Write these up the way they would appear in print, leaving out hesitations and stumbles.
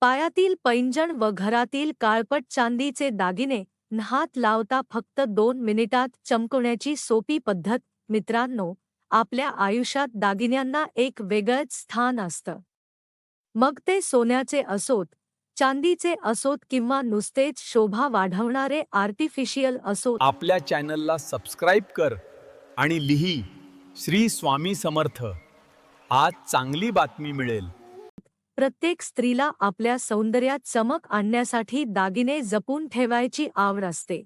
पायातील पैंजण व घरातील काळपट चांदीचे दागिने हात लावता फक्त 2 मिनिटात चमकवण्याची सोपी पद्धत. मित्रांनो, आपल्या आयुष्यात दागिन्यांना एक वेगळंच स्थान असतं. मग ते सोन्याचे असोत, चांदीचे असोत किंवा नुसतेच शोभा वाढवणारे आर्टिफिशियल असोत. आपल्या चॅनलला सबस्क्राईब कर आणि लिही श्री स्वामी समर्थ. आज चांगली बातमी मिळेल. प्रत्येक स्त्रीला आपल्या सौंदर्यात चमक आणण्यासाठी दागिने जपून ठेवायची आवड असते.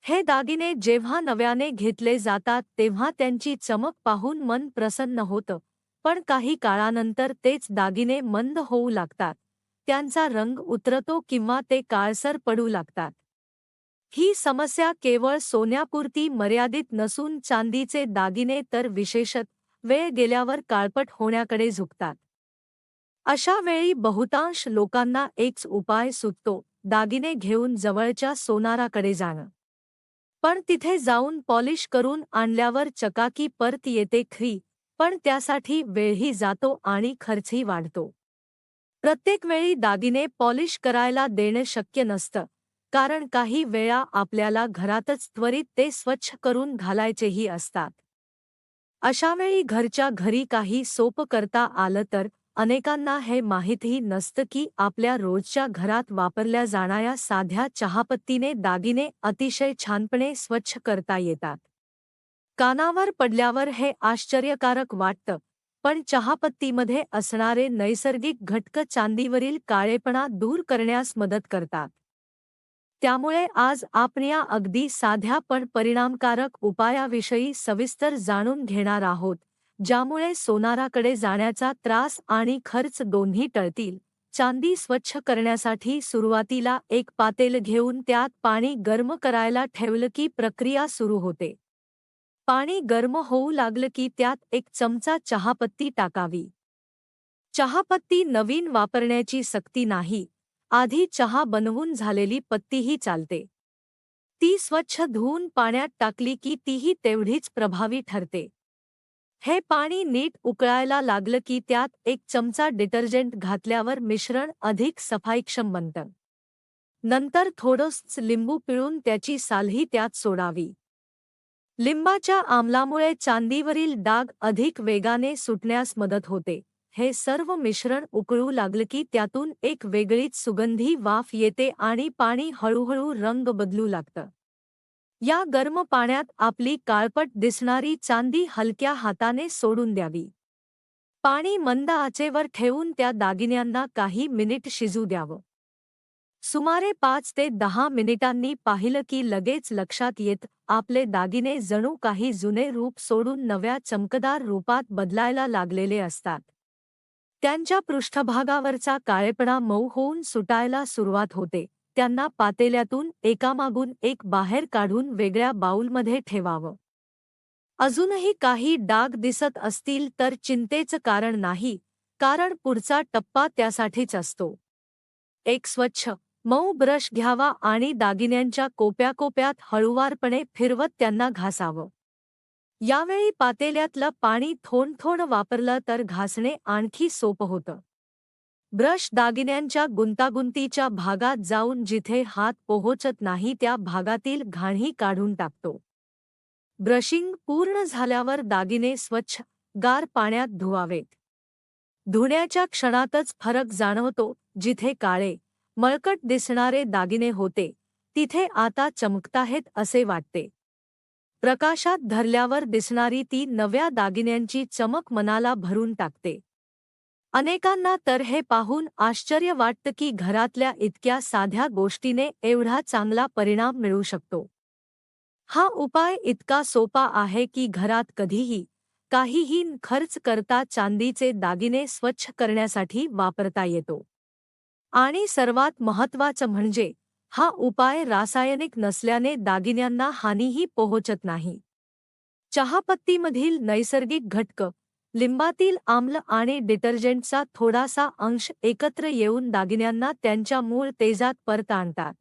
हे दागिने जेव्हा नव्याने घेतले जातात तेव्हा त्यांची चमक पाहून मन प्रसन्न होतं, पण काही काळानंतर तेच दागिने मंद होऊ लागतात, त्यांचा रंग उतरतो किंवा ते काळसर पडू लागतात. ही समस्या केवळ सोन्यापुरती मर्यादित नसून चांदीचे दागिने तर विशेषतः वेळ गेल्यावर काळपट होण्याकडे झुकतात. अशा वेळी बहुतांश लोकांना एकच उपाय सुचतो, दागिने घेऊन जवळच्या सोनाराकडे जाणं. पण तिथे जाऊन पॉलिश करून आणल्यावर चकाकी परत येते खरी, पण त्यासाठी वेळही जातो आणि खर्चही वाढतो. प्रत्येक वेळी दागिने पॉलिश करायला देणं शक्य नसतं, कारण काही वेळा आपल्याला घरातच त्वरित ते स्वच्छ करून घालायचेही असतात. अशावेळी घरच्या घरी काही सोपं करता आलं तर. अनेकांना हे माहीतही नसतं की आपल्या रोजच्या घरात वापरल्या जाणाऱ्या साध्या चहापत्तीने दागिने अतिशय छानपणे स्वच्छ करता येतात. कानावर पडल्यावर हे आश्चर्यकारक वाटतं, पण चहापत्तीमध्ये असणारे नैसर्गिक घटक चांदीवरील काळेपणा दूर करण्यास मदत करतात. त्यामुळे आज आपण या अगदी साध्या पण परिणामकारक उपायाविषयी सविस्तर जाणून घेणार आहोत, ज्यामुळे सोनाराकडे जाण्याचा त्रास आणि खर्च दोन्ही टळतील. चांदी स्वच्छ करण्यासाठी सुरुवातीला एक पातेलं घेऊन त्यात पाणी गरम करायला ठेवलं की प्रक्रिया सुरू होते. पाणी गरम होऊ लागलं की त्यात 1 चमचा चहापत्ती टाकावी. चहापत्ती नवीन वापरण्याची सक्ती नाही, आधी चहा बनवून झालेली पत्तीही चालते. ती स्वच्छ धुवून पाण्यात टाकली की तीही तेवढीच प्रभावी ठरते. हे पाणी नीट उकळायला लागलं की त्यात 1 चमचा डिटर्जंट घातल्यावर मिश्रण अधिक सफाईक्षम बनतं. नंतर थोडंसं लिंबू पिळून त्याची सालही त्यात सोडावी. लिंबाच्या आम्लामुळे चांदीवरील डाग अधिक वेगाने सुटण्यास मदत होते. हे सर्व मिश्रण उकळू लागलं की त्यातून एक वेगळीच सुगंधी वाफ येते आणि पाणी हळूहळू रंग बदलू लागतं. या गरम पाण्यात आपली काळपट दिसणारी चांदी हलक्या हाताने सोडून द्यावी. पाणी मंद आचेवर ठेवून त्या दागिन्यांना काही मिनिट शिजू द्यावं. सुमारे 5 ते 10 मिनिटांनी पाहिलं की लगेच लक्षात येतं, आपले दागिने जणू काही जुने रूप सोडून नव्या चमकदार रूपात बदलायला लागलेले असतात. त्यांच्या पृष्ठभागावरचा काळेपणा मऊ होऊन सुटायला सुरुवात होते. त्यांना पातेल्यातून एकामागून एक बाहेर काढून वेगळ्या बाऊलमध्ये ठेवावं. अजूनही काही डाग दिसत असतील तर चिंतेचं कारण नाही, कारण पुढचा टप्पा त्यासाठीच असतो. एक स्वच्छ, मऊ ब्रश घ्यावा आणि दागिन्यांच्या कोप्याकोप्यात हळूवारपणे फिरवत त्यांना घासावं. यावेळी पातेल्यातलं पाणी थोडं वापरलं तर घासणे आणखी सोपं होतं. ब्रश दागिन्यांच्या गुंतागुंतीच्या भागात जाऊन जिथे हात पोहोचत नाही त्या भागातील घाणही काढून टाकतो. ब्रशिंग पूर्ण झाल्यावर दागिने स्वच्छ, गार पाण्यात धुवावेत. धुण्याच्या क्षणातच फरक जाणवतो. जिथे काळे, मळकट दिसणारे दागिने होते, तिथे आता चमकताहेत असे वाटते. प्रकाशात धरल्यावर दिसणारी ती नव्या दागिन्यांची चमक मनाला भरून टाकते. अनेकांना तर हे पाहून आश्चर्य वाटतं की घरातल्या इतक्या साध्या गोष्टीने एवढा चांगला परिणाम मिळू शकतो. हा उपाय इतका सोपा आहे की घरात कधीही, काहीही खर्च करता चांदीचे दागिने स्वच्छ करण्यासाठी वापरता येतो. आणि सर्वात महत्त्वाचं म्हणजे, हा उपाय रासायनिक नसल्याने दागिन्यांना हानीही पोहोचत नाही. चहापत्तीमधील नैसर्गिक घटक, लिंबातील आम्ल आणि डिटर्जंटचा थोडासा अंश एकत्र येऊन दागिन्यांना त्यांच्या मूळ तेजात परत आणतात.